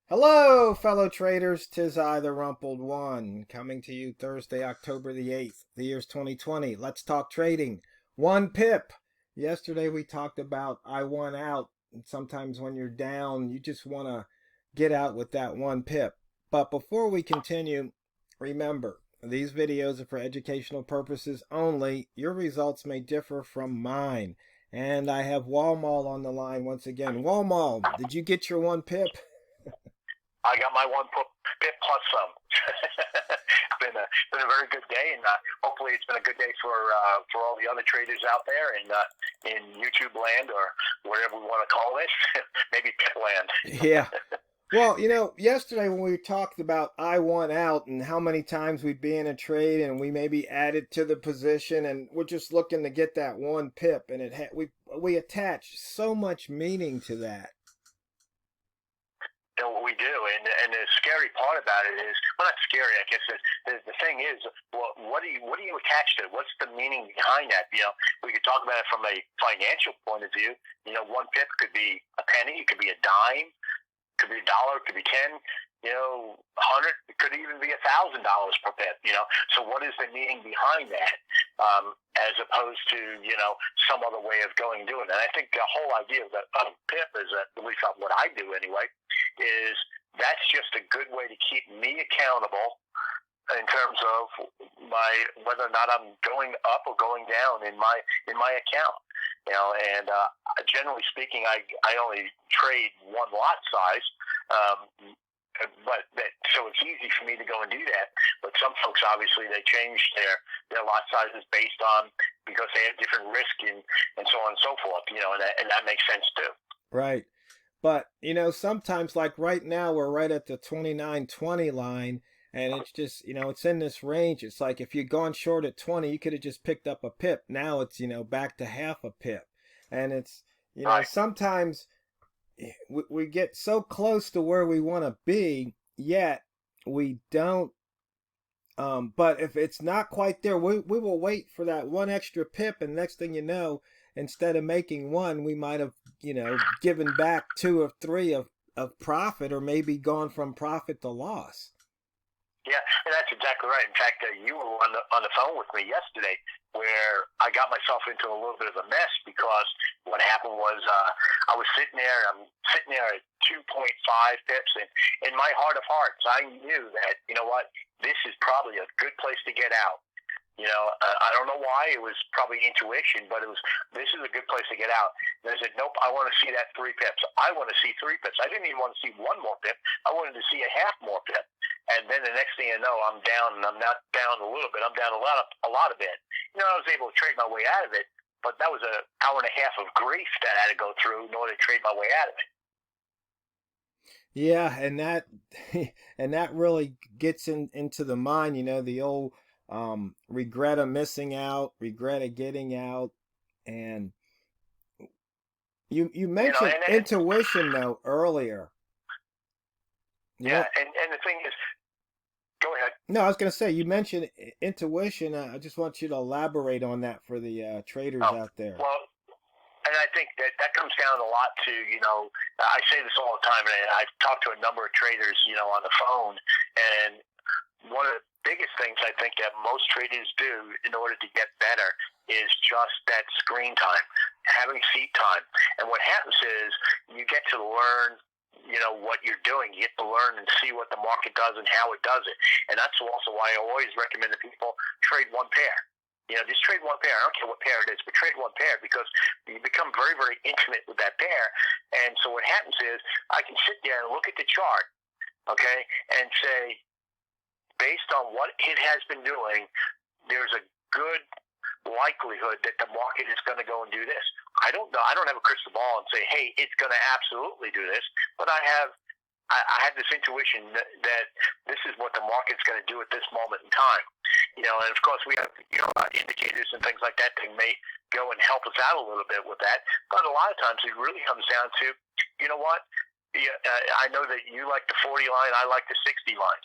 Hello, fellow traders. 'Tis I, TheRumpledOne, coming to you Thursday, October the 8th. The year's 2020. Let's talk trading. One pip. Yesterday we talked about I won out. And sometimes when you're down, you just want to get out with that one pip. But before we continue, remember, these videos are for educational purposes only. Your results may differ from mine. And I have Walmall on the line once again. Walmall, did you get your one pip? I got my one pip plus some. It's been a very good day, and hopefully it's been a good day for all the other traders out there in YouTube land or whatever we want to call it, maybe pip land. Yeah. Well, yesterday when we talked about I won out and how many times we'd be in a trade and we maybe added to the position and we're just looking to get that one pip, and we attach so much meaning to that. We do, and the scary part about it is, well, not scary, I guess. The thing is, well, what do you attach to it? What's the meaning behind that? We could talk about it from a financial point of view. One pip could be a penny, it could be a dime, it could be a dollar, it could be 10. 100, it could even be $1,000 per pip. So what is the meaning behind that, as opposed to some other way of doing it? And I think the whole idea of pip is, at least what I do anyway, is that's just a good way to keep me accountable in terms of whether or not I'm going up or going down in my account. And generally speaking, I only trade one lot size. So it's easy for me to go and do that. But some folks, obviously, they change their lot sizes based on, because they have different risk and so on and so forth. And that makes sense too. Right. But, sometimes, like right now, we're right at the 29.20 line, and it's just, it's in this range. It's like if you'd gone short at 20, you could have just picked up a pip. Now it's, back to half a pip. And it's, Right. sometimes we get so close to where we want to be, yet we don't. But if it's not quite there, we will wait for that one extra pip, and next thing you know, instead of making one, we might have, given back two or three of profit, or maybe gone from profit to loss. Yeah, and that's exactly right. In fact, you were on the phone with me yesterday, where I got myself into a little bit of a mess, because what happened was I was sitting there. I'm sitting there at 2.5 pips, and in my heart of hearts, I knew that this is probably a good place to get out. I don't know why. It was probably intuition, but this is a good place to get out. And I said, nope, I want to see that 3 pips. I want to see 3 pips. I didn't even want to see one more pip. I wanted to see a half more pip. And then the next thing you know, I'm down, and I'm not down a little bit. I'm down a lot of it. I was able to trade my way out of it, but that was an hour and a half of grief that I had to go through in order to trade my way out of it. Yeah, and that and that really gets into the mind, the old regret of missing out, regret of getting out. And you mentioned intuition though earlier. Yeah, and the thing is, go ahead. No, I was going to say, you mentioned intuition. I just want you to elaborate on that for the traders out there. Well, and I think that comes down a lot to, I say this all the time, and I've talked to a number of traders, on the phone, and one of the biggest things I think that most traders do in order to get better is just that screen time, having seat time. And what happens is you get to learn what you're doing. You get to learn and see what the market does and how it does it. And that's also why I always recommend that people trade one pair. Just trade one pair. I don't care what pair it is, but trade one pair, because you become very, very intimate with that pair. And so what happens is I can sit there and look at the chart, okay, and say, based on what it has been doing, there's a good likelihood that the market is going to go and do this. I don't know. I don't have a crystal ball and say, hey, it's going to absolutely do this, but I have this intuition that this is what the market's going to do at this moment in time. And of course we have indicators and things like that that may go and help us out a little bit with that. But a lot of times it really comes down to, what? Yeah, I know that you like the 40 line. I like the 60 line.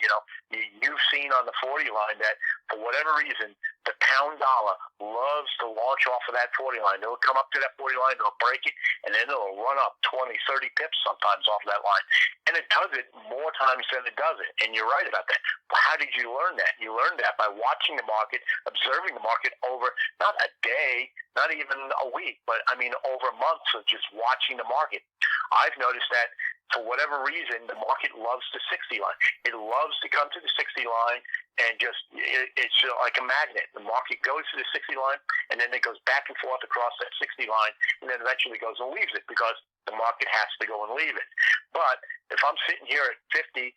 You've seen on the 40 line that for whatever reason, the pound dollar loves to launch off of that 40 line. It'll come up to that 40 line, it'll break it, and then it'll run up 20, 30 pips sometimes off of that line. And it does it more times than it doesn't. And you're right about that. But how did you learn that? You learned that by watching the market, observing the market over not a day, not even a week, but I mean over months of just watching the market. I've noticed that for whatever reason, the market loves the 60 line. It loves to come to the 60 line and it's like a magnet. The market goes to the 60 line and then it goes back and forth across that 60 line and then eventually goes and leaves it because the market has to go and leave it. But if I'm sitting here at 50,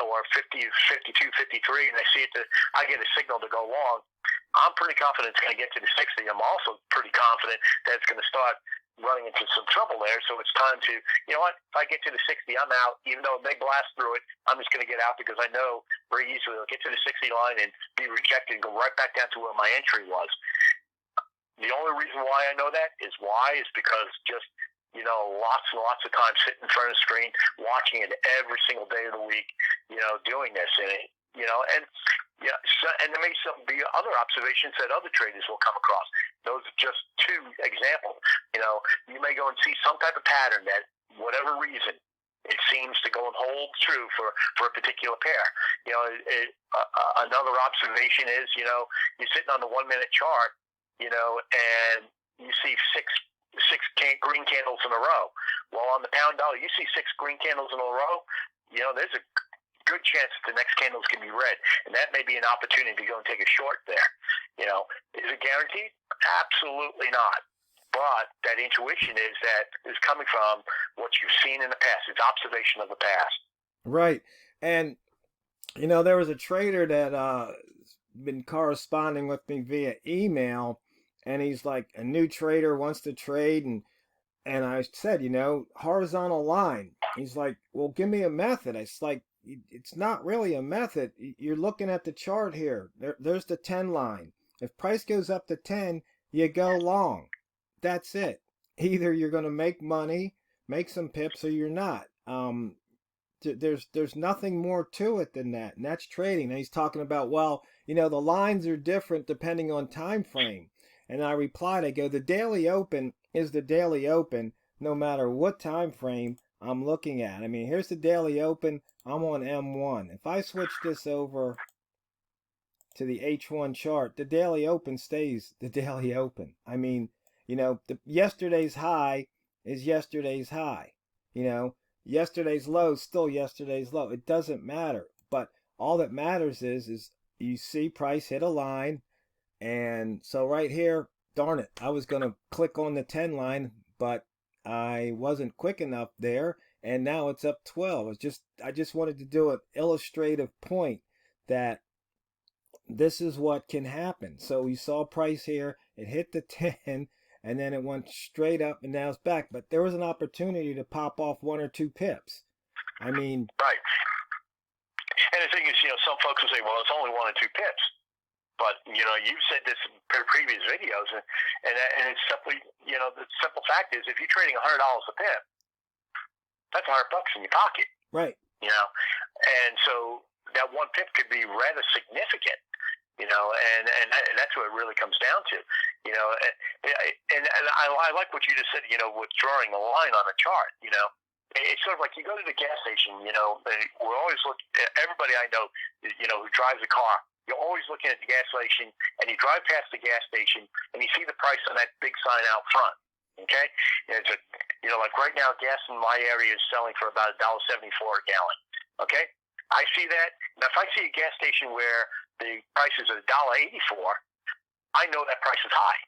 or 50, 52, 53, and I see I get a signal to go long, I'm pretty confident it's going to get to the 60. I'm also pretty confident that it's going to start running into some trouble there. So it's time to, you know what, if I get to the 60, I'm out. Even though it may blast through it, I'm just going to get out because I know very easily it'll get to the 60 line and be rejected and go right back down to where my entry was. The only reason why I know that is because just, lots and lots of time sitting in front of the screen, watching it every single day of the week, doing this. And there may be other observations that other traders will come across. Those are just two examples. You may go and see some type of pattern that, whatever reason, it seems to go and hold true for a particular pair. Another observation is, you're sitting on the 1 minute chart, and you see six green candles in a row. Well, on the pound dollar, you see 6 green candles in a row. There's a good chance that the next candles can be red, and that may be an opportunity to go and take a short there. Is it guaranteed? Absolutely not. But that intuition is coming from what you've seen in the past. It's observation of the past. Right. And there was a trader that been corresponding with me via email, and he's like a new trader, wants to trade, and I said, horizontal line. He's like, well, give me a method. It's like, it's not really a method. You're looking at the chart here. There's the 10 line. If price goes up to 10, you go long. That's it. Either you're going to make money, make some pips, or you're not. There's nothing more to it than that, and that's trading. And he's talking about, well, the lines are different depending on time frame. And I replied, I go, the daily open is the daily open no matter what time frame I'm looking at. I mean, here's the daily open. I'm on M1. If I switch this over to the H1 chart, the daily open stays the daily open. I mean, yesterday's high is yesterday's high. Yesterday's low is still yesterday's low. It doesn't matter. But all that matters is you see price hit a line. And so right here, darn it, I was going to click on the 10 line, but I wasn't quick enough there, and now it's up 12. I just wanted to do an illustrative point that this is what can happen. So we saw price here, it hit the 10, and then it went straight up, and now it's back. But there was an opportunity to pop off 1 or 2 pips. I mean, right. And the thing is, some folks will say, well, it's only 1 or 2 pips. But, you've said this in previous videos, and it's simply, the simple fact is if you're trading $100 a pip, that's $100 in your pocket. Right. And so that 1 pip could be rather significant, and that's what it really comes down to, and I like what you just said, with drawing a line on a chart, It's sort of like you go to the gas station, we're always everybody I know, who drives a car, you're always looking at the gas station, and you drive past the gas station, and you see the price on that big sign out front. Okay, and it's like right now, gas in my area is selling for about $1.74 a gallon. Okay, I see that. Now, if I see a gas station where the price is $1.84, I know that price is high.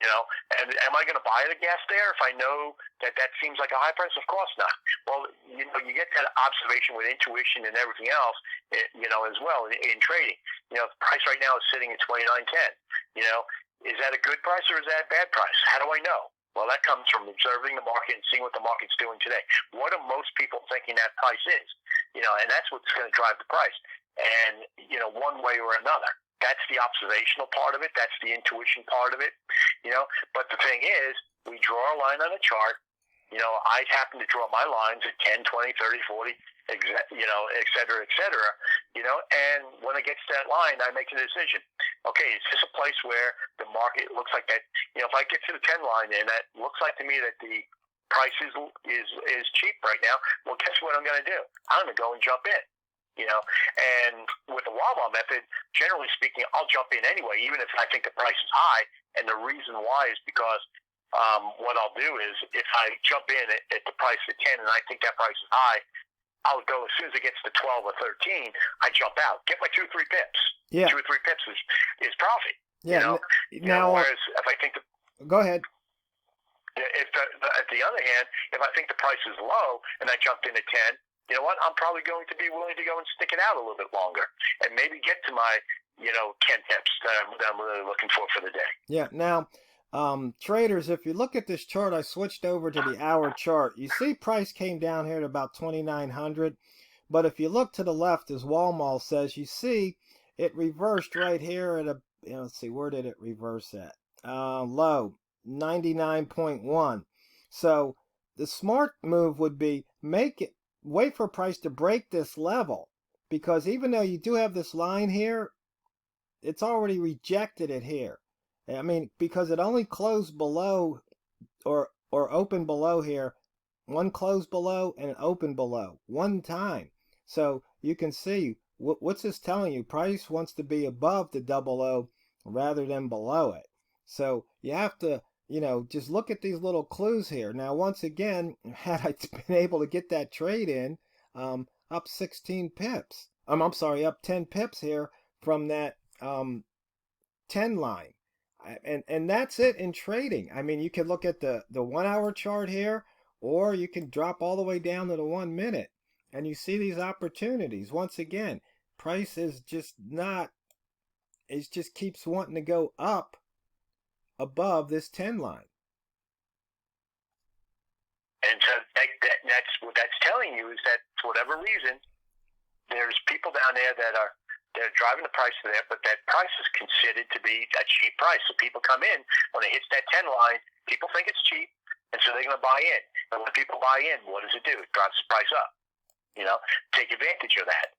And am I going to buy the gas there if I know that seems like a high price? Of course not. Well, you get that observation with intuition and everything else, as well in trading. The price right now is sitting at 29.10. Is that a good price or is that a bad price? How do I know? Well, that comes from observing the market and seeing what the market's doing today. What are most people thinking that price is? And that's what's going to drive the price. And, one way or another. That's the observational part of it. That's the intuition part of it, But the thing is, we draw a line on a chart, I happen to draw my lines at 10, 20, 30, 40, et cetera, and when it gets to that line, I make a decision. Okay, is this a place where the market looks like that? If I get to the 10 line and that looks like to me that the price is cheap right now, well, guess what I'm going to do? I'm going to go and jump in. And with the Wawa method, generally speaking, I'll jump in anyway, even if I think the price is high. And the reason why is because what I'll do is if I jump in at the price of 10 and I think that price is high, I'll go as soon as it gets to 12 or 13, I jump out, get my 2 or 3 pips. Yeah. 2 or 3 pips is profit. Yeah. Now, whereas if I think go ahead. If at the other hand, if I think the price is low and I jumped in at 10, you know what? I'm probably going to be willing to go and stick it out a little bit longer and maybe get to my 10 pips that I'm really looking for the day. Yeah. Now, traders, if you look at this chart, I switched over to the hour chart. You see price came down here to about 2,900. But if you look to the left, as Walmart says, you see it reversed right here at let's see, where did it reverse at? Low, 99.1. So the smart move would be wait for price to break this level, because even though you do have this line here, it's already rejected it here. I mean, because it only closed below or opened below here, one closed below and an open below one time. So you can see what's this telling you? Price wants to be above the 00 rather than below it. So you have to, just look at these little clues here. Now, once again, had I been able to get that trade in, up 16 pips. I'm sorry, up 10 pips here from that 10 line. And that's it in trading. I mean, you can look at the 1 hour chart here, or you can drop all the way down to the 1 minute, and you see these opportunities. Once again, price is just it just keeps wanting to go up above this 10 line. And so that's what that's telling you, is that for whatever reason, there's people down there that are they're driving the price there, but that price is considered to be a cheap price. So people come in, when it hits that 10 line, people think it's cheap, and so they're going to buy in. And when people buy in, what does it do? It drops the price up. Take advantage of that.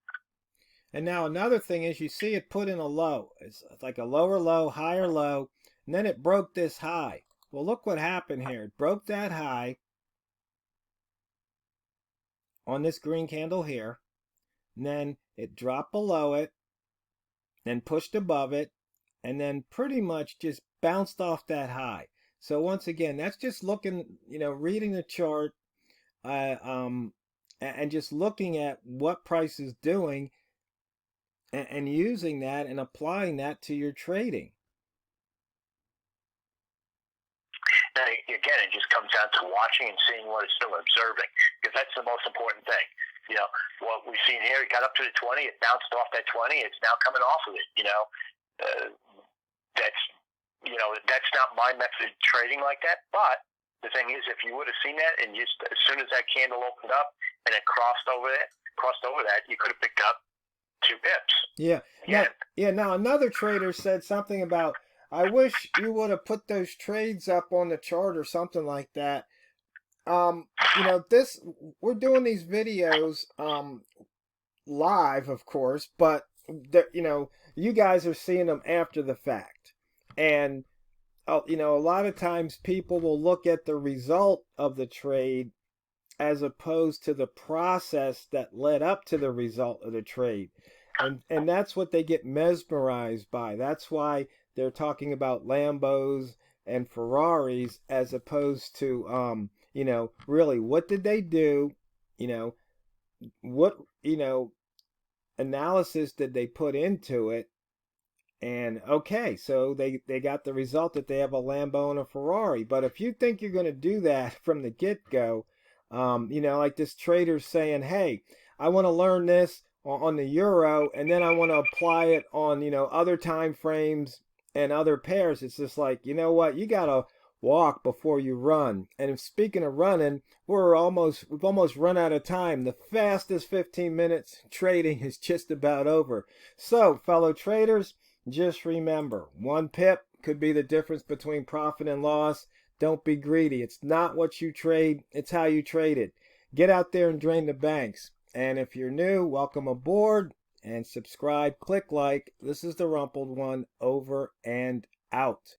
And now another thing is, you see it put in a low. It's like a lower low, higher low, and then it broke this high. Well, look what happened here. It broke that high on this green candle here, and then it dropped below it, then pushed above it, and then pretty much just bounced off that high. So once again, that's just looking, reading the chart, and just looking at what price is doing, and using that and applying that to your trading. Now, again, it just comes down to watching and seeing what it's doing, observing, because that's the most important thing. What we've seen here, it got up to the 20, it bounced off that 20, it's now coming off of it. That's not my method of trading like that. But the thing is, if you would have seen that, and just as soon as that candle opened up and it crossed over that, you could have picked up 2 pips. Yeah. Now another trader said something about, I wish you would have put those trades up on the chart or something like that. We're doing these videos live, of course, but you guys are seeing them after the fact. And a lot of times people will look at the result of the trade as opposed to the process that led up to the result of the trade. And that's what they get mesmerized by. That's why they're talking about Lambos and Ferraris as opposed to really, what did they do? What analysis did they put into it? And okay, so they got the result that they have a Lambo and a Ferrari. But if you think you're going to do that from the get-go, like this trader's saying, hey, I want to learn this on the euro, and then I want to apply it on other time frames and other pairs. It's just like, you know what, you gotta walk before you run. And speaking of running, we've almost run out of time. The fastest 15 minutes trading is just about over. So fellow traders, just remember, 1 pip could be the difference between profit and loss. Don't be greedy. It's not what you trade, it's how you trade it. Get out there and drain the banks. And if you're new, welcome aboard and subscribe, click like. This is the Rumpled One, over and out.